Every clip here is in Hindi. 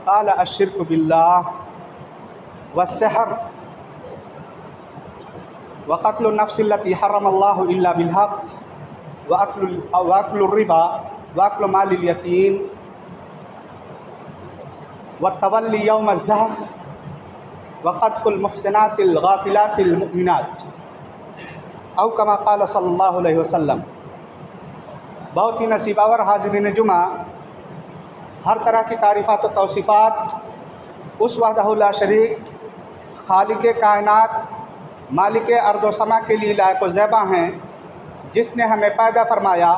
क़ाल अश्शिर्कु बिल्लाह वस्सिहर व क़त्लुन नफ्सि अल्लती हर्रमल्लाहु इल्ला बिल्हक़्क़ व अक्लुर रिबा व अक्लु मालिल यतीम व तवल्ली यौम ज़हफ़ व क़ज़्फ़ुल मुहसिनातिल गाफ़िलातिल मुमिनात औ कमा क़ाल सल्लल्लाहु अलैहि वसल्लम। बहुत ही नसीबावर हाज़िरीन जुमा, हर तरह की तारीफ़ात व तौसीफ़ात उस वहदहु ला शरीक खालिक़े कायनात मालिके अर्ज़ व समा के लिए लायक व ज़ैबा हैं, जिसने हमें पैदा फरमाया,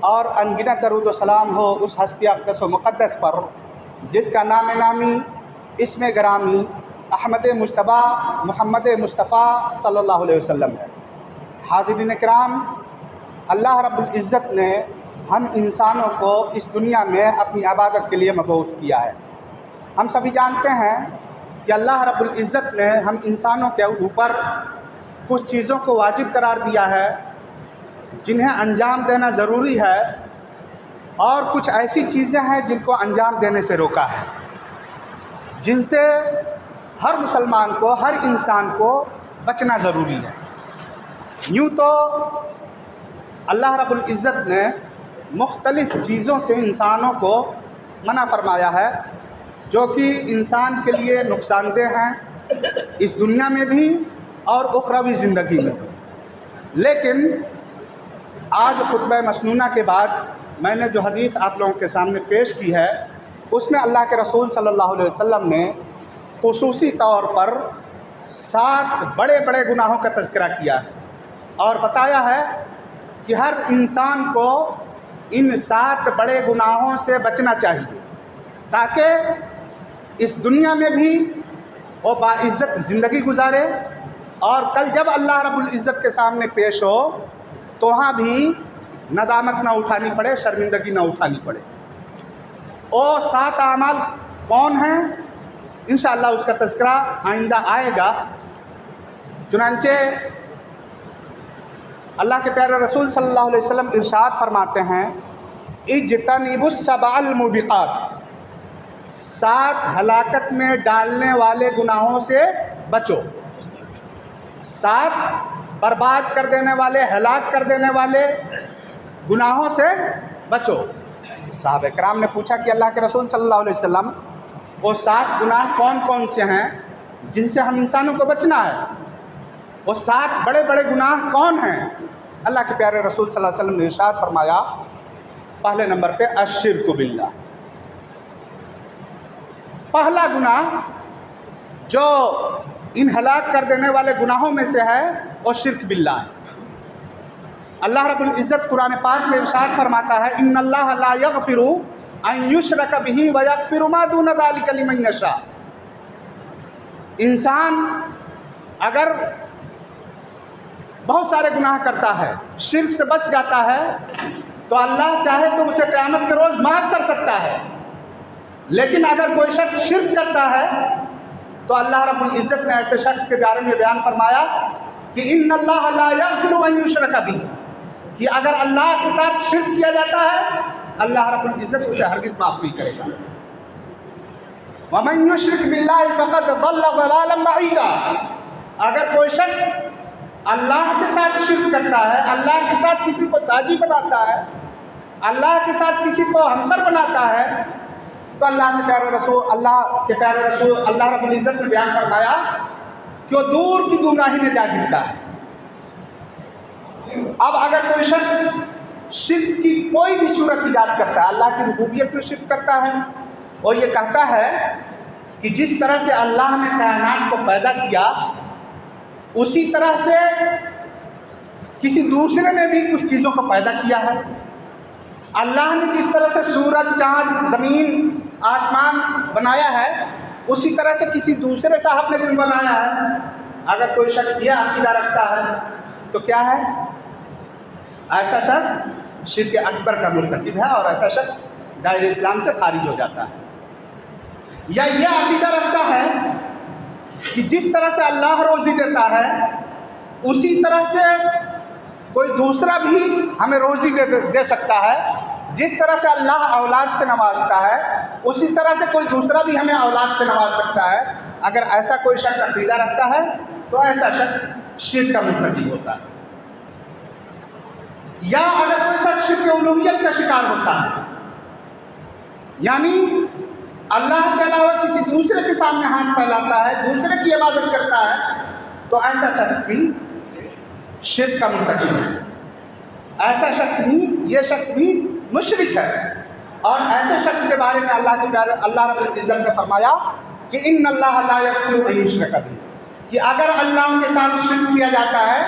और अनगिनत दरूद व सलाम हो उस हस्ती अक़दस व मुक़द्दस पर जिसका नाम नामी इस्म ग्रामी अहमद मुज्तबा मोहम्मद मुस्तफ़ा सल्लल्लाहु अलैहि वसल्लम है। हाज़िरीन किराम, अल्लाह रब्बुल इज़्ज़त ने हम इंसानों को इस दुनिया में अपनी इबादत के लिए मबऊस किया है। हम सभी जानते हैं कि अल्लाह रब्बुल इज़्ज़त ने हम इंसानों के ऊपर कुछ चीज़ों को वाजिब करार दिया है जिन्हें अंजाम देना ज़रूरी है, और कुछ ऐसी चीज़ें हैं जिनको अंजाम देने से रोका है, जिनसे हर मुसलमान को, हर इंसान को बचना ज़रूरी है। यूँ तो अल्लाह रब्बुल इज़्ज़त ने मुख्तलिफ़ चीज़ों से इंसानों को मना फरमाया है जो कि इंसान के लिए नुकसानदेह हैं, इस दुनिया में भी और उखरवी ज़िंदगी में भी। लेकिन आज खुतबा मसनूना के बाद मैंने जो हदीस आप लोगों के सामने पेश की है, उसमें अल्लाह के रसूल सल्लल्लाहु अलैहि वसल्लम ने खुसूसी तौर पर 7 बड़े बड़े गुनाहों का तज़किरा किया है और बताया है कि हर इंसान को इन 7 बड़े गुनाहों से बचना चाहिए, ताकि इस दुनिया में भी वो बाइज़्ज़त ज़िंदगी गुजारे, और कल जब अल्लाह रब्बुल इज़्ज़त के सामने पेश हो तो वहाँ भी नदामत ना उठानी पड़े, शर्मिंदगी ना उठानी पड़े। वो 7 आमाल कौन हैं, इंशाअल्लाह उसका तज़किरा आइंदा आएगा। चुनांचे अल्लाह के प्यारे रसूल सल्लल्लाहु अलैहि वसल्लम इरशाद फरमाते हैं, इज्तनिबुस सबअल मुबिक़ात, 7 हलाकत में डालने वाले गुनाहों से बचो। 7 बर्बाद कर देने वाले, हलाक कर देने वाले गुनाहों से बचो। साहबे कराम ने पूछा कि अल्लाह के रसूल सल्लल्लाहु अलैहि वसल्लम, वो 7 गुनाह कौन कौन से हैं जिनसे हम इंसानों को बचना है? वो 7 बड़े बड़े गुनाह कौन हैं? अल्लाह के प्यारे रसूल सल्लल्लाहु अलैहि वसल्लम ने इरशाद फरमाया, पहले नंबर पे अश्शिर्कु बिल्लाह। पहला गुनाह जो इन हलाक कर देने वाले गुनाहों में से है वो शिर्क बिल्लाह है। अल्लाह रब्बुल इज़्ज़त कुरान पाक में इरशाद फरमाता है, इन्नल्लाह ला यग़फ़िरु अन युश्रक बिही व यग़फ़िरु मा दून ज़ालिका लिमन यशा। इंसान अगर बहुत सारे गुनाह करता है, शिर्क से बच जाता है, तो अल्लाह चाहे तो उसे क़यामत के रोज़ माफ़ कर सकता है। लेकिन अगर कोई शख्स शिर्क करता है तो अल्लाह रब्बुल इज़्ज़त ने ऐसे शख्स के बारे में बयान फरमाया कि इन्नल्लाह ला यग़फ़िरु अन युश्रक बिही, कि अगर अल्लाह के साथ शिर्क किया जाता है अल्लाह रब्बुल इज़्ज़त उसे हरगिज़ माफ़ नहीं करेगा। वमन युश्रिक बिल्लाहि फ़क़द ज़ल्ल ज़लालन बईदा, अगर कोई शख्स अल्लाह के साथ शिर्क करता है, अल्लाह के साथ किसी को साजी बनाता है, अल्लाह के साथ किसी को हमसर बनाता है, तो अल्लाह के प्यारे रसूल अल्लाह रब्बुल इज़्ज़त ने बयान फरमाया कि वो दूर की गुमराही में जा गिरता है। अब अगर कोई शख्स शिर्क की कोई भी सूरत ईजाद करता है, अल्लाह की रुबूबियत में शिर्क करता है और ये कहता है कि जिस तरह से अल्लाह ने कायनात को पैदा किया उसी तरह से किसी दूसरे ने भी कुछ चीज़ों को पैदा किया है, अल्लाह ने जिस तरह से सूरज, चाँद, ज़मीन, आसमान बनाया है उसी तरह से किसी दूसरे साहब ने भी बनाया है। अगर कोई शख्स यह अक़ीदा रखता है तो क्या है, ऐसा शख्स शिर्क अकबर का मुर्तकिब है और ऐसा शख्स दायरे इस्लाम से खारिज हो जाता है। या यह अक़ीदा रखता है कि जिस तरह से अल्लाह रोज़ी देता है उसी तरह से कोई दूसरा भी हमें रोज़ी दे सकता है, जिस तरह से अल्लाह औलाद से नवाजता है उसी तरह से कोई दूसरा भी हमें औलाद से नवाज सकता है। अगर ऐसा कोई शख्स अकीदा रखता है तो ऐसा शख्स शिर्क का मुर्तकिब होता है। या अगर कोई शख्स शिर्क उलूहियत का शिकार होता है, यानी अल्लाह के अलावा किसी दूसरे के सामने हाथ फैलाता है, दूसरे की इबादत करता है, तो ऐसा शख्स भी शिर्क का मुर्तकिब है। ऐसा शख्स भी, ये शख्स भी मुशरिक है। और ऐसे शख्स के बारे में अल्लाह के प्यारे अल्लाह रब्बुल इज़्ज़त ने फरमाया कि इन्नल्लाह ला यग़फ़िरु अन युश्रका बिही, कि अगर अल्लाह के साथ शिर्क किया जाता है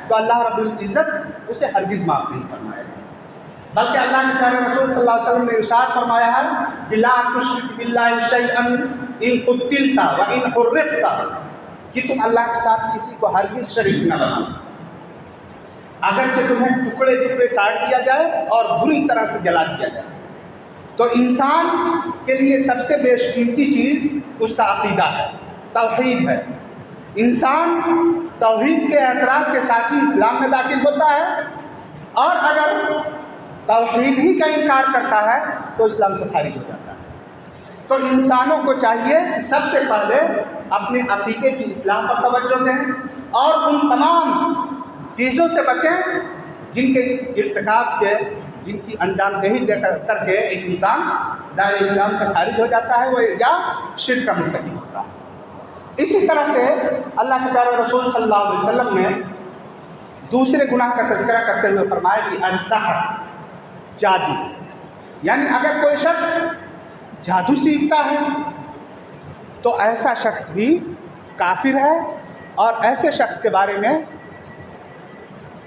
तो अल्लाह रब्बुल इज़्ज़त उसे हरगिज़ माफ़ नहीं फरमाएगा। बल्कि अल्लाह के प्यारे रसूल सल्लल्लाहु अलैहि वसल्लम ने इरशाद फरमाया है कि ला तुश्रिक बिल्लाहि शैअन इन कुतिलता व इन हुर्रिक़ता, कि तुम अल्लाह के साथ किसी को हरगिज़ शरीक न बनाओ, अगरचे तुम्हें टुकड़े टुकड़े काट दिया जाए और बुरी तरह से जला दिया जाए। तो इंसान के लिए सबसे बेशकीमती चीज़ उसका अक़ीदा है, तौहीद है। इंसान तौहीद के एतराफ़ के साथ ही इस्लाम में दाखिल होता है, और अगर तौहीद ही का इनकार करता है तो इस्लाम से खारिज हो जाता है। तो इंसानों को चाहिए कि सबसे पहले अपने अक़ीदे की इस्लाह पर तवज्जो दें और उन तमाम चीज़ों से बचें जिनके इर्तिकाब से, जिनकी अंजामदेही करके एक इंसान दायरे इस्लाम से खारिज हो जाता है, वो या शिर्क का मुर्तकिब होता है। इसी तरह से अल्लाह के प्यारे रसूल सल्लल्लाहु अलैहि वसल्लम ने दूसरे गुनाह का तज़किरा करते हुए फरमाया कि अस्सहर, जादू, यानी अगर कोई शख्स जादू सीखता है तो ऐसा शख्स भी काफिर है। और ऐसे शख्स के बारे में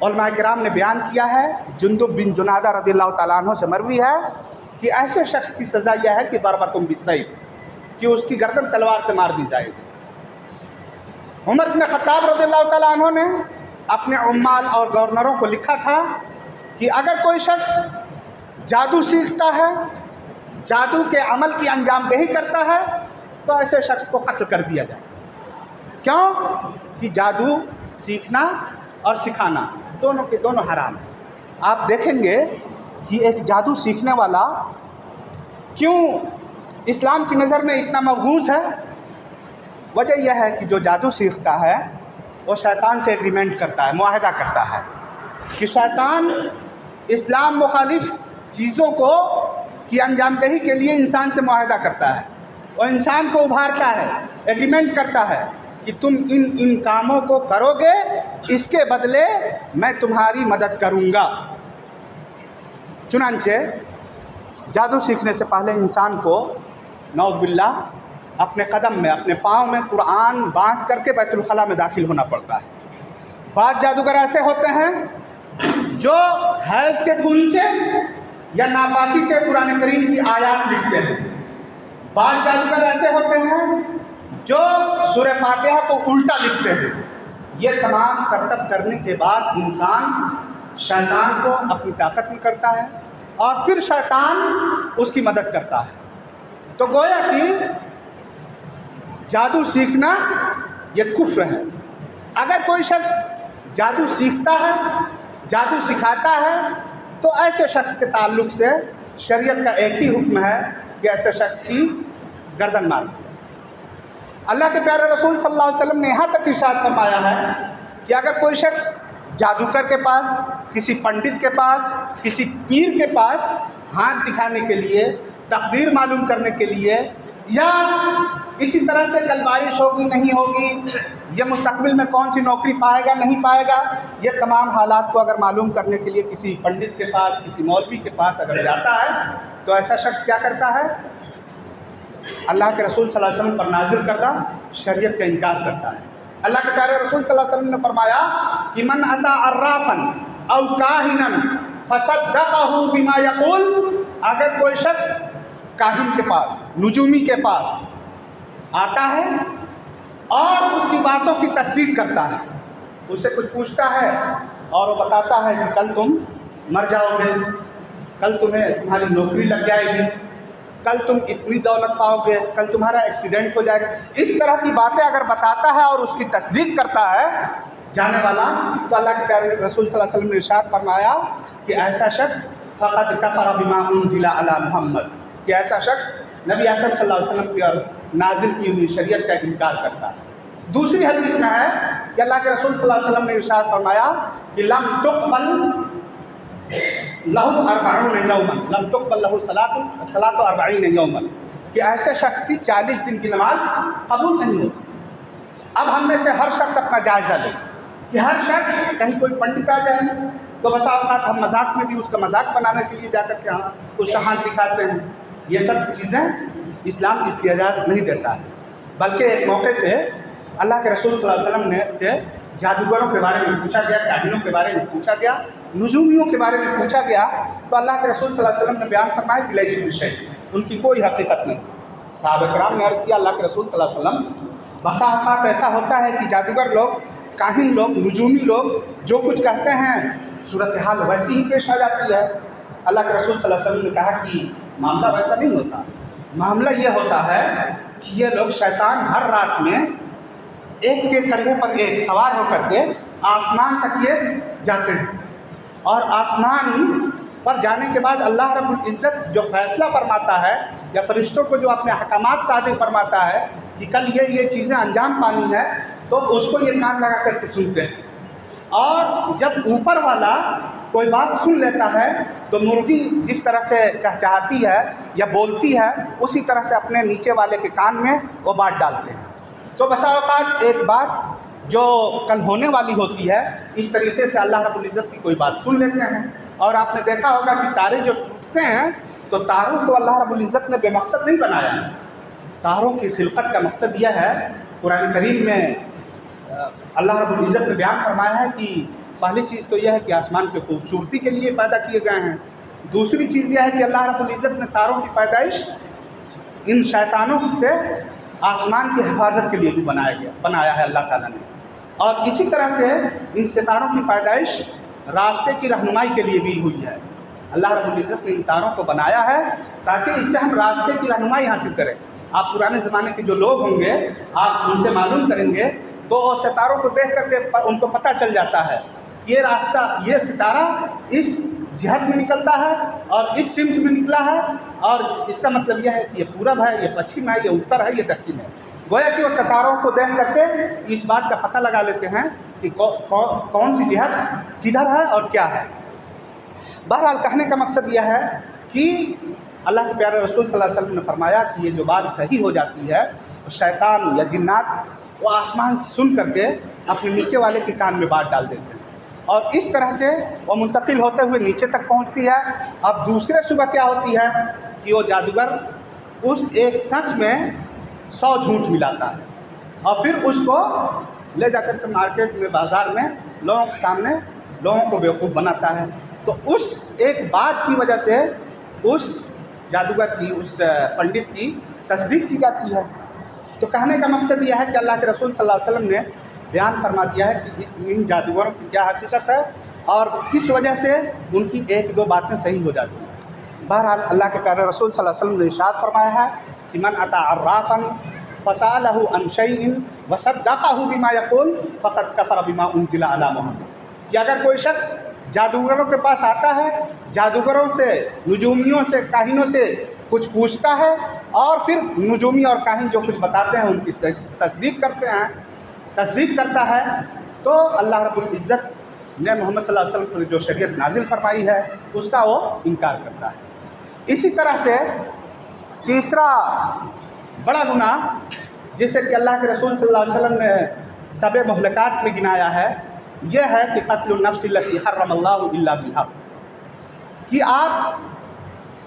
उलमा किराम ने बयान किया है, जुंदुब बिन जुनादा रज़ियल्लाहु तआला अन्हु से मरवी है कि ऐसे शख्स की सज़ा यह है कि दरबतुम बिस्सैफ, कि उसकी गर्दन तलवार से मार दी जाएगी। उमर इब्न ख़त्ताब रज़ियल्लाहु तआला अन्हु ने अपने उम्माल और गवर्नरों को लिखा था कि अगर कोई शख्स जादू सीखता है, जादू के अमल की अंजामदेही करता है, तो ऐसे शख्स को कत्ल कर दिया जाए। क्यों? कि जादू सीखना और सिखाना दोनों के दोनों हराम है। आप देखेंगे कि एक जादू सीखने वाला क्यों इस्लाम की नज़र में इतना मक़बूज़ है। वजह यह है कि जो जादू सीखता है वो शैतान से एग्रीमेंट करता है, मुआहदा करता है कि शैतान इस्लाम मुखालिफ चीज़ों को की अंजामदेही के लिए इंसान से मुआहदा करता है और इंसान को उभारता है, एग्रीमेंट करता है कि तुम इन कामों को करोगे, इसके बदले मैं तुम्हारी मदद करूँगा। चुनांचे जादू सीखने से पहले इंसान को नौज़ बिल्लाह अपने कदम में, अपने पाँव में कुरान बांध करके बैतुल खला में दाखिल होना पड़ता है। बाद जादूगर ऐसे होते हैं जो हैज़ के खून से या नापाकी से कुरान करीम की आयत लिखते हैं। बाद जादूगर ऐसे होते हैं जो सूरह फातिहा को उल्टा लिखते हैं। ये तमाम करतब करने के बाद इंसान शैतान को अपनी ताकत में करता है और फिर शैतान उसकी मदद करता है। तो गोया कि जादू सीखना ये कुफ्र है। अगर कोई शख्स जादू सीखता है, जादू सिखाता है, तो ऐसे शख्स के ताल्लुक़ से शरीयत का एक ही हुक्म है कि ऐसे शख्स की गर्दन मार दी। अल्लाह के प्यारे रसूल सल्लल्लाहु अलैहि वसल्लम ने यहाँ तक इरशाद फरमाया है कि अगर कोई शख्स जादूगर के पास, किसी पंडित के पास, किसी पीर के पास हाथ दिखाने के लिए, तकदीर मालूम करने के लिए, या इसी तरह से कल बारिश होगी नहीं होगी, या मुस्तकबिल में कौन सी नौकरी पाएगा नहीं पाएगा, ये तमाम हालात को अगर मालूम करने के लिए किसी पंडित के पास, किसी मौलवी के पास अगर जाता है, तो ऐसा शख्स क्या करता है? अल्लाह के रसूल सल्लल्लाहु अलैहि वसल्लम पर नाजिल करदा शरीयत का इनकार करता है। अल्लाह के प्यारे रसूल सल्लल्लाहु अलैहि वसल्लम ने फरमाया कि मन अता अर्राफन औ काहिनन फसद्दक़हु बिमा यक़ूल, अगर कोई शख्स काहिन के पास, नुजूमी के पास आता है और उसकी बातों की तस्दीक करता है, उससे कुछ पूछता है और वो बताता है कि कल तुम मर जाओगे, कल तुम्हारी नौकरी लग जाएगी, कल तुम इतनी दौलत पाओगे, कल तुम्हारा एक्सीडेंट हो जाएगा, इस तरह की बातें अगर बताता है और उसकी तस्दीक करता है जाने वाला, तो अल्लाह के प्यारे रसूल सल्लल्लाहु अलैहि वसल्लम ने इरशाद फरमाया कि ऐसा शख्स फ़क़द कफ़र बिमा उन्ज़िला अला मुहम्मद, कि ऐसा शख्स नबी अकरम सल्लल्लाहु अलैहि वसल्लम की और नाजिल की हुई शरीयत का इनकार करता है। दूसरी हदीस में है कि अल्लाह के रसूल सल्लल्लाहु अलैहि वसल्लम ने इरशाद फरमाया कि लम तुक़बल लहु अर्बऊन यौमन, लम तुक़बल लहु सलातु अर्बईन यौमन, कि ऐसे शख्स की 40 दिन की नमाज कबूल नहीं होती। अब हम में से हर शख्स अपना जायज़ा ले कि हर शख्स, कहीं कोई पंडित आ जाए तो बसा औकात हम मजाक में भी उसका मजाक बनाने के लिए जाकर के उसका हाथ दिखाते हैं। ये सब चीज़ें इस्लाम इसकी इजाज़त नहीं देता है। बल्कि एक मौके से अल्लाह के रसूल सल्लल्लाहु अलैहि वसल्लम ने से जादूगरों के बारे में पूछा गया, काहिनों के बारे में पूछा गया, नुजूमियों के बारे में पूछा गया, तो अल्लाह के रसूल सल्लल्लाहु अलैहि वसल्लम ने बयान फरमाया कि लैसु बिशै, उनकी कोई हकीकत नहीं। सहाबा किराम ने अर्ज़ किया अल्लाह के रसूल सल्लल्लाहु अलैहि वसल्लम, बसा औकात ऐसा होता है कि जादूगर लोग, काहिन लोग, नुजूमी लोग जो कुछ कहते हैं सूरत हाल वैसी ही पेश आ जाती है। अल्लाह के रसूल सल्लल्लाहु अलैहि वसल्लम ने कहा कि मामला वैसा नहीं होता। मामला ये होता है कि ये लोग, शैतान हर रात में एक के कंधे पर एक सवार होकर के आसमान तक ये जाते हैं, और आसमान पर जाने के बाद अल्लाह रब्बुल इज़्ज़त जो फ़ैसला फरमाता है या फरिश्तों को जो अपने अहकामात सादिर फरमाता है कि कल ये चीज़ें अंजाम पानी है, तो उसको ये कान लगा करके सुनते हैं। और जब ऊपर वाला कोई बात सुन लेता है तो मुर्गी जिस तरह से चहचहाती है या बोलती है, उसी तरह से अपने नीचे वाले के कान में वो बात डालते हैं। तो बसा औकात एक बात जो कल होने वाली होती है, इस तरीके से अल्लाह रब्बुल इज़्ज़त की कोई बात सुन लेते हैं। और आपने देखा होगा कि तारे जो टूटते हैं, तो तारों को अल्लाह रब्बुल इज़्ज़त ने बेमकसद नहीं बनाया है। तारों की खिलकत का मकसद यह है, कुरान करीम में अल्लाह रब्बुल इज़्ज़त ने बयान फरमाया है कि पहली चीज़ तो यह है कि आसमान की खूबसूरती के लिए पैदा किए गए हैं। दूसरी चीज़ यह है कि अल्लाह रब्बुल इज़्ज़त ने तारों की पैदाइश इन शैतानों से आसमान की हिफाजत के लिए भी बनाया है अल्लाह ताला ने। और इसी तरह से इन सितारों की पैदाइश रास्ते की रहनुमाई के लिए भी हुई है। अल्लाह रब्बुल इज़्ज़त ने इन तारों को बनाया है ताकि इससे हम रास्ते की रहनुमाई हासिल करें। आप पुराने ज़माने के जो लोग होंगे, आप उनसे मालूम करेंगे तो सितारों को देख करके उनको पता चल जाता है कि ये रास्ता, ये सितारा इस जिहत में निकलता है और इस सिमत में निकला है, और इसका मतलब यह है कि ये पूरब है, ये पश्चिम है, ये उत्तर है, ये दक्षिण है। गोया कि वो सितारों को देख करके इस बात का पता लगा लेते हैं कि कौन सी जिहत किधर है और क्या है। बहरहाल कहने का मकसद यह है कि अल्लाह के प्यारे रसूल सल्लल्लाहु अलैहि वसल्लम ने फरमाया कि ये जो बात सही हो जाती है, तो शैतान या जिन्नात वो आसमान से सुन करके अपने नीचे वाले के कान में बात डाल देते हैं, और इस तरह से वो मुंतकिल होते हुए नीचे तक पहुंचती है। अब दूसरे सुबह क्या होती है कि वो जादूगर उस एक सच में 100 झूठ मिलाता है, और फिर उसको ले जाकर के मार्केट में, बाज़ार में लोगों के सामने लोगों को बेवकूफ़ बनाता है। तो उस एक बात की वजह से उस जादूगर की, उस पंडित की तस्दीक की जाती है। तो कहने का मकसद यह है कि अल्लाह के रसूल सल्लल्लाहु अलैहि वसल्लम ने बयान फरमा दिया है कि इन जादूगरों की क्या हकीकत है और किस वजह से उनकी एक दो बातें सही हो जाती हैं। बहरहाल अल्लाह के प्यारे रसूल सल्लल्लाहु अलैहि वसल्लम ने इरशाद फरमाया है कि मन अता अर्राफन फसालहु अन शैइन वसद्दक़हु बिमा यक़ूल फ़क़द कफ़र बिमा उन्ज़िला अला मुहम्मद, कि अगर कोई शख्स जादूगरों के पास आता है, जादूगरों से, नुजूमियों से, काहिनों से कुछ पूछता है, और फिर नुजूमी और काहिन जो कुछ बताते हैं उनकी तस्दीक करता है, तो अल्लाह रब्बुल इज़्ज़त ने मोहम्मद सल्लल्लाहु अलैहि वसल्लम पर जो शरीयत नाजिल फरमाई है उसका वो इनकार करता है। इसी तरह से तीसरा बड़ा गुनाह जिसे कि अल्लाह के रसूल सल्लल्लाहु अलैहि वसल्लम ने सबे मुहलकात में गिनाया है, यह है कि क़त्लुन नफ्स लती हर्रमल्लाहु इल्ला बिल हक़, कि आप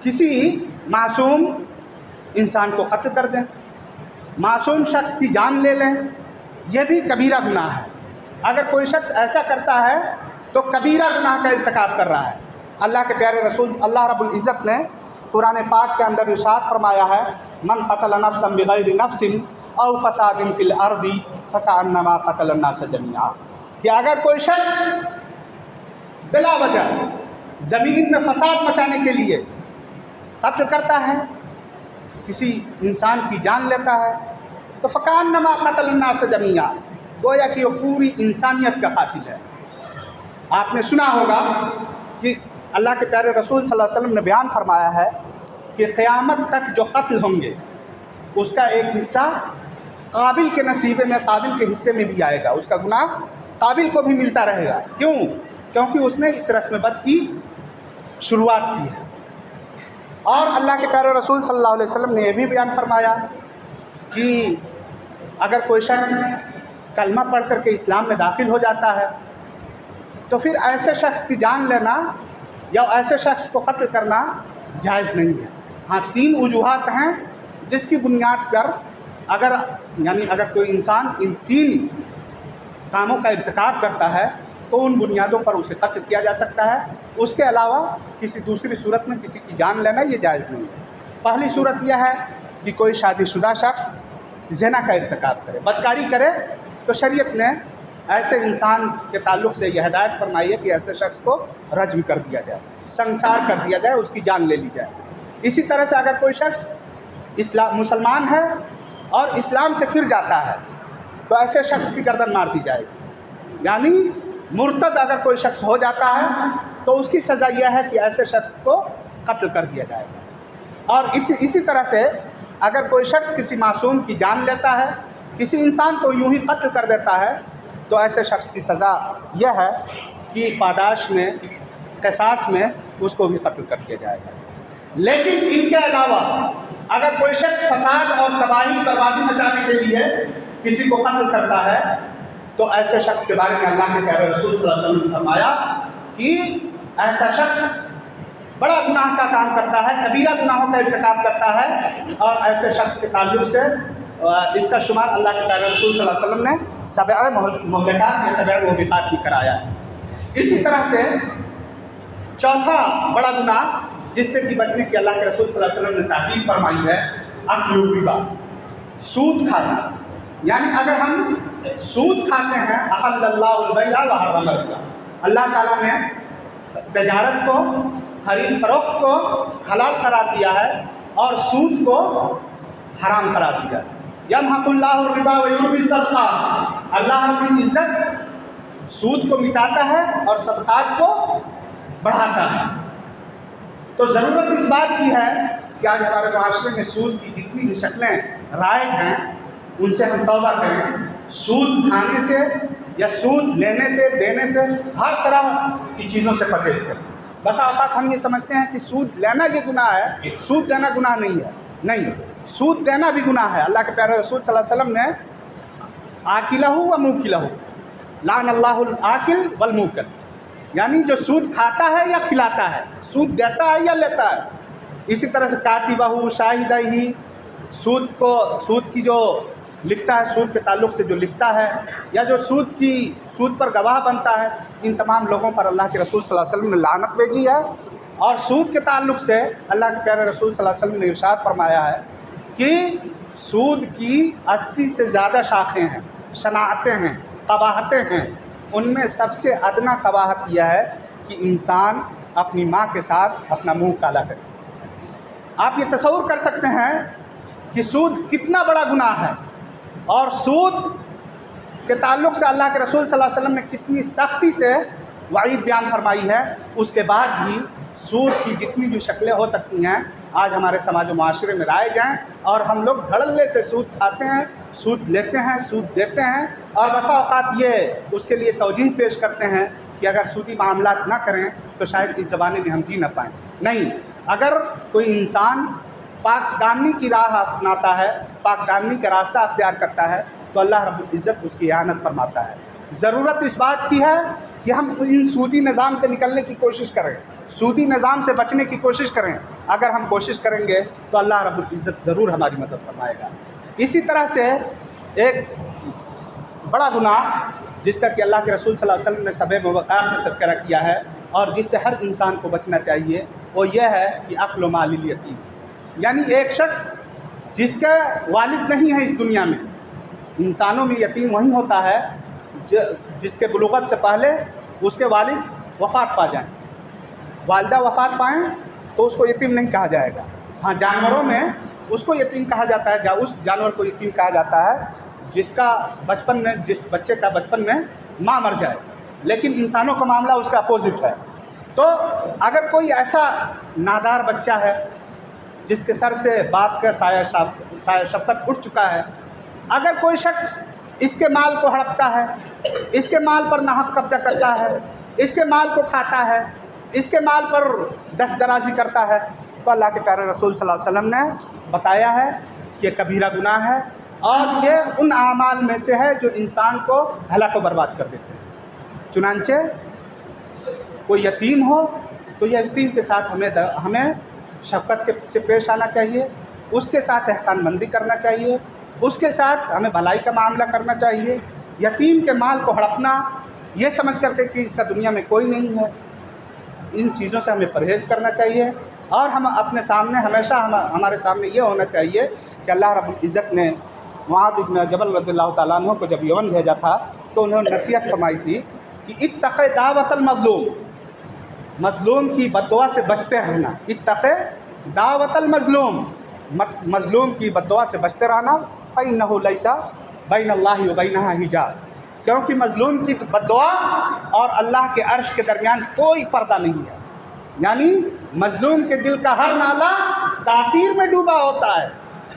किसी मासूम इंसान को कत्ल कर दें, मासूम शख्स की जान ले लें, यह भी कबीरा गुनाह है। अगर कोई शख्स ऐसा करता है तो कबीरा गुनाह का इर्तिकाब कर रहा है। अल्लाह के प्यारे रसूल अल्लाह रब्बुल इज़्ज़त ने कुरान पाक के अंदर इरशाद फरमाया है, मन क़तल नफ्सन बिग़ैरि नफ्सिन औ फ़सादिन फ़िल अर्दि फ़कअन्नमा क़तल अन्नास जमीआ, कि अगर कोई शख्स बिला वजह ज़मीन में फसाद मचाने के लिए कत्ल करता है, किसी इंसान की जान लेता है, तो फ़कअन्नमा क़तल अन्नास जमीआ, गोया कि वो पूरी इंसानियत का कातिल है। आपने सुना होगा कि अल्लाह के प्यारे रसूल सल्लल्लाहु अलैहि वसल्लम ने बयान फरमाया है कि क़यामत तक जो कत्ल होंगे उसका एक हिस्सा काबिल के नसीबे में, काबिल के हिस्से में भी आएगा। उसका गुनाह काबिल को भी मिलता रहेगा। क्यों? क्योंकि उसने इस रस्म बद की शुरुआत की है। और अल्लाह के प्यारे रसूल सल्लल्लाहु अलैहि वसल्लम ने यह भी बयान फरमाया कि अगर कोई शख्स कलमा पढ़ करके इस्लाम में दाखिल हो जाता है तो फिर ऐसे शख्स की जान लेना या ऐसे शख्स को कत्ल करना जायज़ नहीं है। हाँ, 3 वजूहात हैं जिसकी बुनियाद पर अगर कोई इंसान इन 3 कामों का इर्तिकाब करता है तो उन बुनियादों पर उसे कत्ल किया जा सकता है। उसके अलावा किसी दूसरी सूरत में किसी की जान लेना ये जायज़ नहीं है। पहली सूरत यह है कि कोई शादीशुदा शख्स ज़िना का इर्तिकाब करे, बदकारी करे, तो शरीयत ने ऐसे इंसान के ताल्लुक़ से यह हिदायत फरमाई है कि ऐसे शख्स को रज्म कर दिया जाए, संसार कर दिया जाए, उसकी जान ले ली जाए। इसी तरह से अगर कोई शख्स मुसलमान है और इस्लाम से फिर जाता है तो ऐसे शख्स की गर्दन मार दी जाएगी। यानी मुर्तद अगर कोई शख्स हो जाता है तो उसकी सज़ा यह है कि ऐसे शख्स को कत्ल कर दिया जाएगा। और इसी तरह से अगर कोई शख्स किसी मासूम की जान लेता है, किसी इंसान को यूं ही कत्ल कर देता है, तो ऐसे शख्स की सज़ा यह है कि पादाश में, क़िसास में उसको भी कत्ल कर दिया जाएगा। लेकिन इनके अलावा अगर कोई शख्स फसाद और तबाही बर्बादी मचाने के लिए किसी को कत्ल करता है तो ऐसे शख्स के बारे में अल्लाह के प्यारे रसूल सल्लल्लाहु अलैहि वसल्लम ने फरमाया कि ऐसा शख्स बड़ा गुनाह का काम करता है, कबीरा गुनाहों का इर्तिकाब करता है। और ऐसे शख्स के ताल्लुक़ से इसका शुमार अल्लाह के प्यारे रसूल सल्लल्लाहु अलैहि वसल्लम ने सबअ मुहलकात या सबअ मुहबिकात भी कराया है। इसी तरह से चौथा बड़ा गुनाह जिससे कि बचने की अल्लाह के रसूल सल्लल्लाहु अलैहि वसल्लम ने ताकीद फरमाई है, अक्लुर रिबा, सूद खाना। यानी अगर हम सूद खाते हैं, अहल्लल्लाहुल बैअ व हर्रमल रिबा, अल्लाह ताला ने तजारत को, खरीद फरोख्त को हलाल करार दिया है और सूद को हराम करार दिया है। यमहकुल्लाहु रिबा व युर्बि सदका, अल्लाह रब्बुल इज़्ज़त सूद को मिटाता है और सदक़ात को बढ़ाता है। तो ज़रूरत इस बात की है कि आज हमारे माशरे में सूद की जितनी भी शक्लें राइज हैं उनसे हम तौबा करें। सूद खाने से या सूद लेने से, देने से, हर तरह की चीज़ों से परहेज़ करें। बस औक़ात हम ये समझते हैं कि सूद लेना ये गुनाह है, सूद देना गुनाह नहीं है। नहीं, सूद देना भी गुनाह है। अल्लाह के प्यारे रसूल सल्लल्लाहु अलैहि वसल्लम ने आकिलहु व मूकिलहु लानल्लाहुल आकिल वल मूकिल, यानी जो सूद खाता है या खिलाता है, सूद देता है या लेता है। इसी तरह से कातिबहु शाहिदही, सूद की जो लिखता है, सूद के ताल्लुक़ से जो लिखता है या जो सूद पर गवाह बनता है, इन तमाम लोगों पर अल्लाह के रसूल सल्लल्लाहु अलैहि वसल्लम ने लानत भेजी है। और सूद के ताल्लुक़ से अल्लाह के प्यारे रसूल सल्लल्लाहु अलैहि वसल्लम ने इरशाद फरमाया है कि सूद की 80 से ज़्यादा शाखें हैं, शनाअतें हैं, कबाहतें हैं। उनमें सबसे अदना कबाहत यह है कि इंसान अपनी माँ के साथ अपना मुँह काला करे। आप ये तसव्वुर कर सकते हैं कि सूद कितना बड़ा गुनाह है और सूद के ताल्लुक़ से अल्लाह के रसूल सल्लल्लाहु अलैहि वसल्लम ने कितनी सख्ती से वईद बयान फरमाई है। उसके बाद भी सूद की जितनी भी शक्लें हो सकती हैं आज हमारे समाज व माशरे में राइज हैं और हम लोग धड़ल्ले से सूद खाते हैं, सूद लेते हैं, सूद देते हैं। और बसा औक़ात ये उसके लिए तौजीह पेश करते हैं कि अगर सूदी मामलात ना करें तो शायद इस ज़माने में हम जी ना पाएँ। नहीं, अगर कोई इंसान पाकदामनी की राह अपनाता है, पाकदामनी का रास्ता अख्तियार करता है तो अल्लाह रब्बुल इज़्ज़त उसकी इआनत फरमाता है। ज़रूरत इस बात की है कि हम इन सूदी निज़ाम से निकलने की कोशिश करें, सूदी निज़ाम से बचने की कोशिश करें। अगर हम कोशिश करेंगे तो अल्लाह रब्बुल इज़्ज़त ज़रूर हमारी मदद फरमाएगा। इसी तरह से एक बड़ा गुनाह जिसका कि अल्लाह के रसूल सल्लल्लाहु अलैहि वसल्लम ने सबअ मुहलकात में तज़किरा किया है और जिससे हर इंसान को बचना चाहिए, वो यह है कि अक्ल मालिल यतीम, यानी एक शख्स जिसका वालिद नहीं है इस दुनिया में। इंसानों में यतीम वही होता है जिसके बुलूगत से पहले उसके वालिद वफ़ात पा जाएं। वालिदा वफ़ात पाएँ तो उसको यतीम नहीं कहा जाएगा। हाँ, जानवरों में उसको यतीम कहा जाता है, उस जानवर को यतीम कहा जाता है जिसका बचपन में, जिस बच्चे का बचपन में माँ मर जाए। लेकिन इंसानों का मामला उसका अपोजिट है। तो अगर कोई ऐसा नादार बच्चा है जिसके सर से बाप का साया शफ़क़त उठ चुका है, अगर कोई शख्स इसके माल को हड़पता है, इसके माल पर नाहक कब्जा करता है, इसके माल को खाता है, इसके माल पर दस्तदराजी करता है, तो अल्लाह के प्यारे रसूल सल्लल्लाहु अलैहि वसल्लम ने बताया है कि कबीरा गुनाह है और ये उन आमाल में से है जो इंसान को हलाक व बर्बाद कर देते हैं। चुनांचे कोई यतीम हो तो यतीम के साथ हमें शफ़क़त से पेश आना चाहिए, उसके साथ एहसानमंदी करना चाहिए, उसके साथ हमें भलाई का मामला करना चाहिए। यतीम के माल को हड़पना ये समझ करके कि इसका दुनिया में कोई नहीं है, इन चीज़ों से हमें परहेज़ करना चाहिए। और हम अपने सामने हमेशा हमारे सामने ये होना चाहिए कि अल्लाह रब्बुल इज़्ज़त ने मुआज़ इब्न जबल रज़ियल्लाहु तआला अन्हु को जब यमन भेजा था तो उन्होंने नसीहत फरमाई थी कि इत्तक़े दावतल मज़लूम, मज़लूम की बद्दुआ से बचते रहना। इत्तक़े दावतल मज़लूम, मज़लूम की बद्दुआ से बचते रहना। फ़इन्नहु लैसा बैनल्लाहि व बैनहा हिजाब, क्योंकि मज़लूम की बद्दुआ और अल्लाह के अर्श के दरमियान कोई पर्दा नहीं है। यानी मज़लूम के दिल का हर नाला ताख़ीर में डूबा होता है।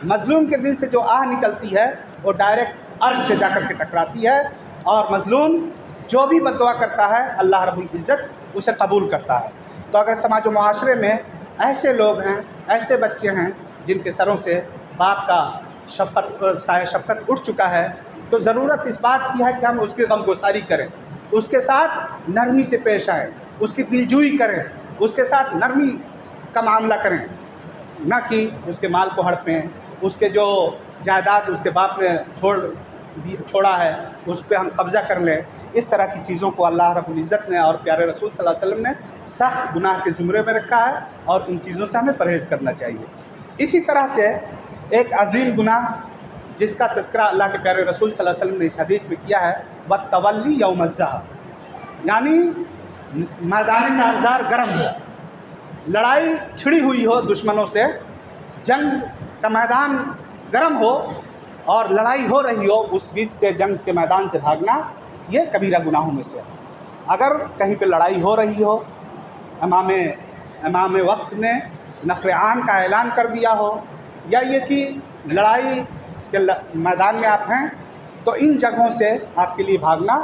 मज़लूम के दिल से जो आह निकलती है वो डायरेक्ट अर्श से जाकर के टकराती है, और मज़लूम जो भी बद्दुआ करता है अल्लाह रब्बुल इज़्ज़त उसे कबूल करता है। तो अगर समाज व मुआशरे में ऐसे लोग हैं, ऐसे बच्चे हैं जिनके सरों से बाप का साया शफ़क़त उठ चुका है, तो ज़रूरत इस बात की है कि हम उसकी गमगुसारी करें, उसके साथ नरमी से पेश आएँ, उसकी दिलजोई करें, उसके साथ नरमी का मामला करें, ना कि उसके माल को हड़पें, उसके जो जायदाद उसके बाप ने छोड़ा है उस पर हम कब्ज़ा कर लें। इस तरह की चीज़ों को अल्लाह रब्बुल इज़्ज़त ने और प्यारे रसूल सल्लल्लाहु अलैहि वसल्लम ने सख्त गुनाह के ज़ुमरे में रखा है और इन चीज़ों से हमें परहेज़ करना चाहिए। इसी तरह से एक अजीम गुनाह जिसका तज़किरा अल्लाह के प्यारे रसूल सल्लल्लाहु अलैहि वसल्लम ने इस हदीस में किया है, वत्तवल्ली यौम ज़हफ़, यानी मैदान कारज़ार गर्म हो, लड़ाई छिड़ी हुई हो दुश्मनों से, जंग का मैदान गर्म हो और लड़ाई हो रही हो, उस बीच से जंग के मैदान से भागना ये कबीरा गुनाहों में से है। अगर कहीं पे लड़ाई हो रही हो, इमाम वक्त ने नफ़्र आम का ऐलान कर दिया हो, या ये कि लड़ाई के मैदान में आप हैं, तो इन जगहों से आपके लिए भागना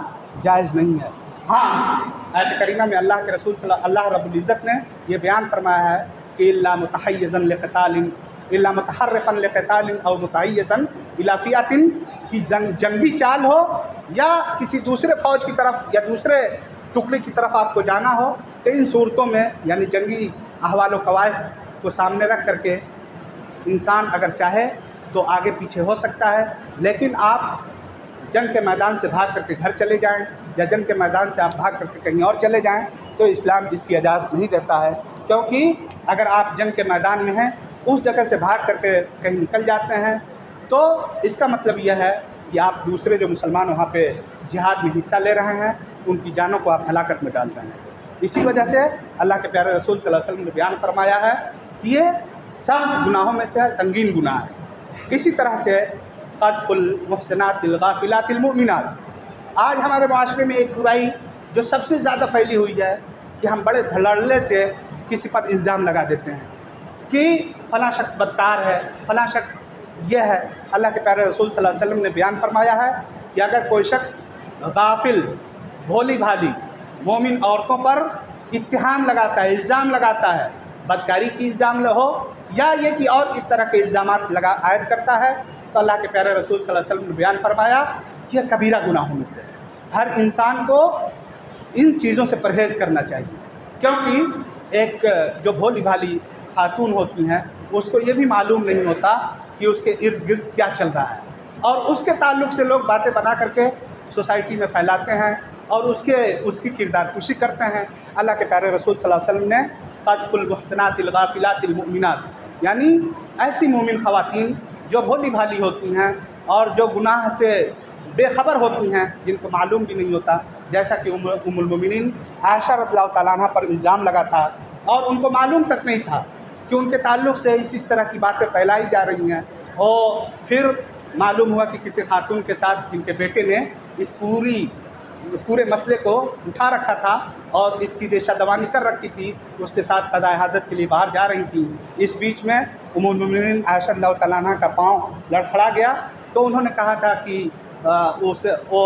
जायज़ नहीं है। हाँ, आयत करीमा में अल्लाह के रसूल अल्लाह रब्बुल इज़्ज़त ने यह बयान फरमाया है कि इल्ला मुतहय्यज़न लिक़ितालिन इल्ला मुतहर्रिफ़न लिक़ितालिन औ मुतहय्यज़न इला फ़िअतिन, की जंगी चाल हो या किसी दूसरे फ़ौज की तरफ या दूसरे टुकड़े की तरफ आपको जाना हो, तो इन सूरतों में यानी जंगी अहवाल व कवाइफ़ को सामने रख करके इंसान अगर चाहे तो आगे पीछे हो सकता है। लेकिन आप जंग के मैदान से भाग करके घर चले जाएं या जंग के मैदान से आप भाग करके कहीं और चले जाएं तो इस्लाम इसकी इजाज़त नहीं देता है, क्योंकि अगर आप जंग के मैदान में हैं, उस जगह से भाग करके कहीं निकल जाते हैं, तो इसका मतलब यह है कि आप दूसरे जो मुसलमान वहाँ पे जिहाद में हिस्सा ले रहे हैं उनकी जानों को आप हलाकत में डाल रहे हैं। इसी वजह से अल्लाह के प्यारे रसूल सल्लल्लाहु अलैहि वसल्लम ने बयान फरमाया है कि ये सख्त गुनाहों में से है, संगीन गुनाह है। इसी तरह से क़ज़्फ़ुल मुहसनातिल गाफ़िलातिल मुमिनात, आज हमारे माशरे में एक बुराई जो सबसे ज़्यादा फैली हुई है कि हम बड़े धड़ल्ले से किसी पर इल्ज़ाम लगा देते हैं कि फ़लाँ शख्स बदकार है, फ़लाँ शख्स यह है। अल्लाह के प्यारे रसूल सल्लल्लाहु अलैहि वसल्लम ने बयान फरमाया है कि अगर कोई शख्स गाफिल भोली भाली मोमिन औरतों पर इत्तिहाम लगाता है, इल्ज़ाम लगाता है, बदकारी की इल्ज़ाम हो या ये कि और इस तरह के इल्ज़ामात आयद करता है, तो अल्लाह के प्यारे रसूल सल्लल्लाहु अलैहि वसल्लम ने बयान फरमाया कि यह कबीरा गुनाहों में से है। हर इंसान को इन चीज़ों से परहेज़ करना चाहिए, क्योंकि एक जो भोली भाली खातून होती हैं उसको ये भी मालूम नहीं होता कि उसके इर्द गिर्द क्या चल रहा है, और उसके ताल्लुक़ से लोग बातें बना करके सोसाइटी में फैलाते हैं और उसकी किरदार कुशी करते हैं। अल्लाह के प्यारे रसूल सल्लल्लाहु अलैहि वसल्लम ने क़ज़्फ़ुल मुहसनातिल गाफ़िलातिल मुमिनात, यानी ऐसी मोमिन ख़वातीन जो भोली भाली होती हैं और जो गुनाह से बेखबर होती हैं, जिनको मालूम भी नहीं होता, जैसा कि उम्मुल मोमिनीन आयशा रज़ियल्लाहु तआला अन्हा पर इल्ज़ाम लगा था और उनको मालूम तक नहीं था कि उनके ताल्लुक़ से इस तरह की बातें फैलाई जा रही हैं। और फिर मालूम हुआ कि किसी खातून के साथ जिनके बेटे ने इस पूरी पूरे मसले को उठा रखा था और इसकी रेशा दवानी कर रखी थी, उसके साथ क़ज़ाए हाजत के लिए बाहर जा रही थी। इस बीच में उम्मुल मोमिनीन आयशा रज़ियल्लाहु तआला अन्हा का पाँव लड़खड़ा गया, तो उन्होंने कहा था कि वो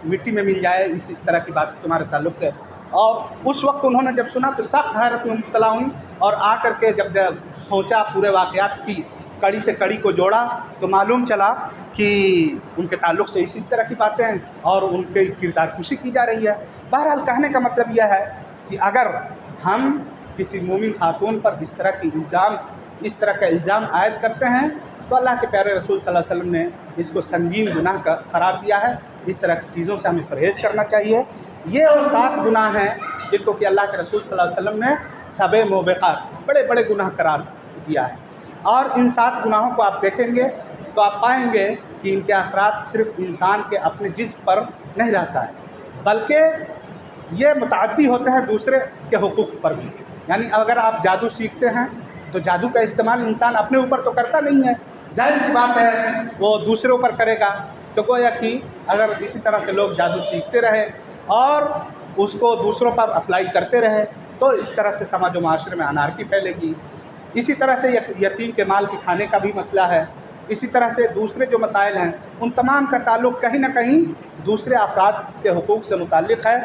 मिट्टी में मिल जाए, इस तरह की बात तुम्हारे ताल्लुक़ से। और उस वक्त उन्होंने जब सुना तो सख्त हैरत में मुब्तला हुई और आकर के जब सोचा, पूरे वाक़यात की कड़ी से कड़ी को जोड़ा, तो मालूम चला कि उनके ताल्लुक़ से इस तरह की बातें हैं और उनके किरदार कुशी की जा रही है। बहरहाल कहने का मतलब यह है कि अगर हम किसी मोमिन खातून पर इस तरह का इल्ज़ाम आयद करते हैं तो अल्लाह के प्यारे रसूल सल्लल्लाहु अलैहि वसल्लम ने इसको संगीन गुनाह का करार दिया है। इस तरह की चीज़ों से हमें परहेज़ करना चाहिए। ये वो 7 गुनाह हैं जिनको कि अल्लाह के रसूल सल्लल्लाहु अलैहि वसल्लम ने सबे मोबिक़ात, बड़े बड़े गुनाह करार दिया है। और इन 7 गुनाहों को आप देखेंगे तो आप पाएंगे कि इनके असरात सिर्फ़ इंसान के अपने जिस्म पर नहीं रहता है, बल्कि ये मुतअद्दी होते हैं दूसरे के हुकूक़ पर भी। यानी अगर आप जादू सीखते हैं तो जादू का इस्तेमाल इंसान अपने ऊपर तो करता नहीं है, ज़ाहिर सी बात है वो दूसरे ऊपर करेगा। तो गोया कि अगर इसी तरह से लोग जादू सीखते रहे और उसको दूसरों पर अप्लाई करते रहे तो इस तरह से समाज व माशरे में अनारकी फैलेगी। इसी तरह से यतीम के माल के खाने का भी मसला है। इसी तरह से दूसरे जो मसाइल हैं उन तमाम का ताल्लुक़ कहीं ना कहीं दूसरे अफराद के हुकूक़ से मुताल्लिक़ है,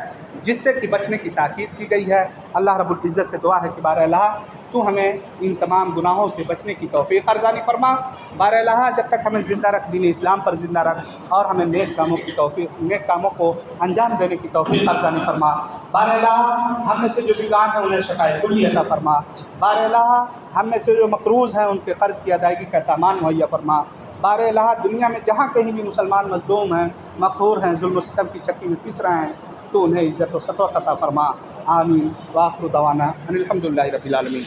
जिससे कि बचने की ताकीद की गई है। अल्लाह रब्बुल इज़्ज़त से दुआ है कि बार अल्लाह तू हमें इन तमाम गुनाहों से बचने की तौफ़ीक़ अर्ज़ानी फरमा। बार अल्लाह जब तक हमें ज़िंदा रख, दीन इस्लाम पर ज़िंदा रख और हमें नेक कामों को अंजाम देने की तौफ़ीक़ अर्ज़ानी फरमा। बार अल्लाह हम में से जो बीमार हैं उन्हें शफ़ाए कुल्ली अता फरमा। बार अल्लाह हम में से जो मक़रूज़ हैं उनके क़र्ज़ की अदायगी का सामान मुहैया फरमा। बार अल्लाह दुनिया में जहाँ कहीं भी मुसलमान मज़लूम हैं, मक़हूर हैं, ज़ुल्म सितम की चक्की में पिस रहे हैं, तो उन्हें इज़्ज़त व सतवत अता फरमा। आमीन व आखिरु दवाना अनिल हम्दुलिल्लाहि रब्बिल आलमीन।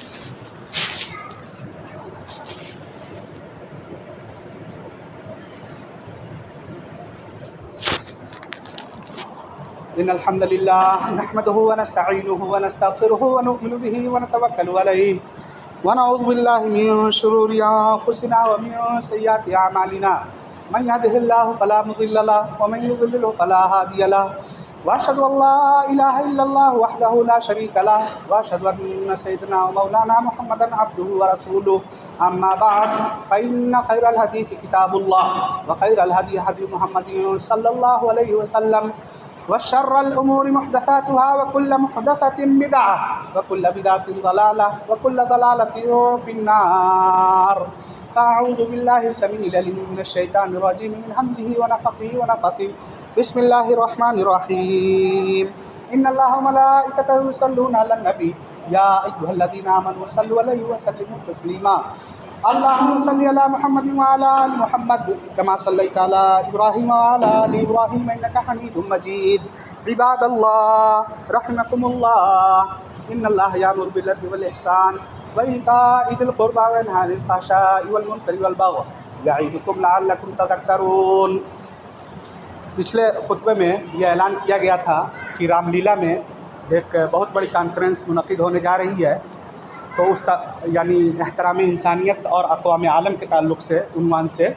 इन्नल हम्दुलिल्लाह नहमदुहु व नस्तईनुहु व नस्तगफिरुहु व नु'मिनु बिही व नतवक्कलु अलैहि व नऊज़ु बिल्लाहि मिन शुरूरि अंफुसिना व मिन सय्यिआति अमालिना मन यहदिहिल्लाहु फला मुज़िल्ल लहु व मन युज़लिलहु फला हादिय लहु व अशहदु अल्ला इलाहा इल्लल्लाहु वहदहु ला शरीका लहु व अशहदु अन्ना सय्यिदना व मौलाना मुहम्मदन अब्दुहु व रसूलुहु अम्मा बअद फ़इन्न खैरल हदीस किताबुल्लाह व खैरल हदी हदी मुहम्मदिन सल्लल्लाहु अलैहि वसल्लम व शर्रल उमूरि मुहदसातुहा व कुल्लु मुहदसतिन बिदअह व कुल्लु बिदअतिन ज़लालह व कुल्लु ज़लालतिन फ़िन्नार। फ़अऊज़ु बिल्लाहि समीइल अलीम मिनश शैतानिर रजीम मिन हम्ज़िहि व नफ़ख़िहि व नफ़्ख़िहि। बिस्मिल्लाहिर रहमानिर रहीम। इन्नल्लाहा व मलाइकतहु युसल्लूना अलन नबी या अय्युहल्लज़ीना आमनू सल्लु अलैहि व सल्लिमू तस्लीमा। अल्लाहुम्मा सल्लि अला मुहम्मदिन व अला आलि मुहम्मद कमा सल्लैता अला इब्राहीम व अला आलि इब्राहीम इन्नका हमीदुम मजीद। इबादल्लाह रहमकुमुल्लाह इन्नल्लाहा यामुरु बिल अद्ल वल इहसान व ईताइ ज़िल क़ुरबा व यनहा अनिल फ़हशाइ वल मुनकरि वल बग़य यईदुकुम लअल्लकुम तज़क्करून। पिछले खुतबे में यह ऐलान किया गया था कि रामलीला में एक बहुत बड़ी कॉन्फ्रेंस मुनक़िद होने जा रही है, तो उसका यानी एहतराम इंसानियत और अक़वाम आलम के ताल्लुक़ से उन्वान से,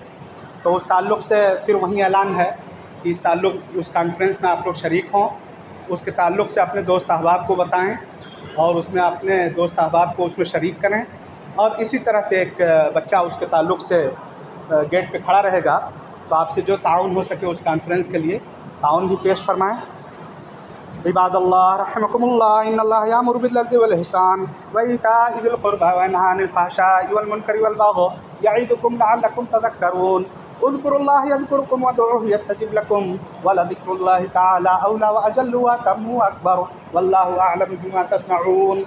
तो उस ताल्लुक़ से फिर वहीं ऐलान है कि उस कॉन्फ्रेंस में आप लोग शरीक हों, उसके ताल्लुक़ से अपने दोस्त अहबाब को बताएं और उसमें अपने दोस्त अहबाब को उसमें शरीक करें। और इसी तरह से एक बच्चा उसके ताल्लुक़ से गेट पे खड़ा रहेगा, तो आपसे जो ताउन हो सके उस कॉन्फ्रेंस के लिए ताउन भी पेश फरमाएँ। इबादल्लाह रहमकुमुल्लाह इन्नल्लाहा यामुरु बिल अद्ल वल इहसान व ईताइ ज़िल क़ुरबा व यनहा अनिल फ़हशाइ वल मुनकरि वल बग़य यईदुकुम लअल्लकुम तज़क्करून। उज़्कुरुल्लाह यज़्कुरुकुम वदऊहु यस्तजिब लकुम व लज़िक्रुल्लाहि तआला औला व अजल्लु व अतम्मु व अकबर वल्लाहु अअलमु बिमा तस्नऊन।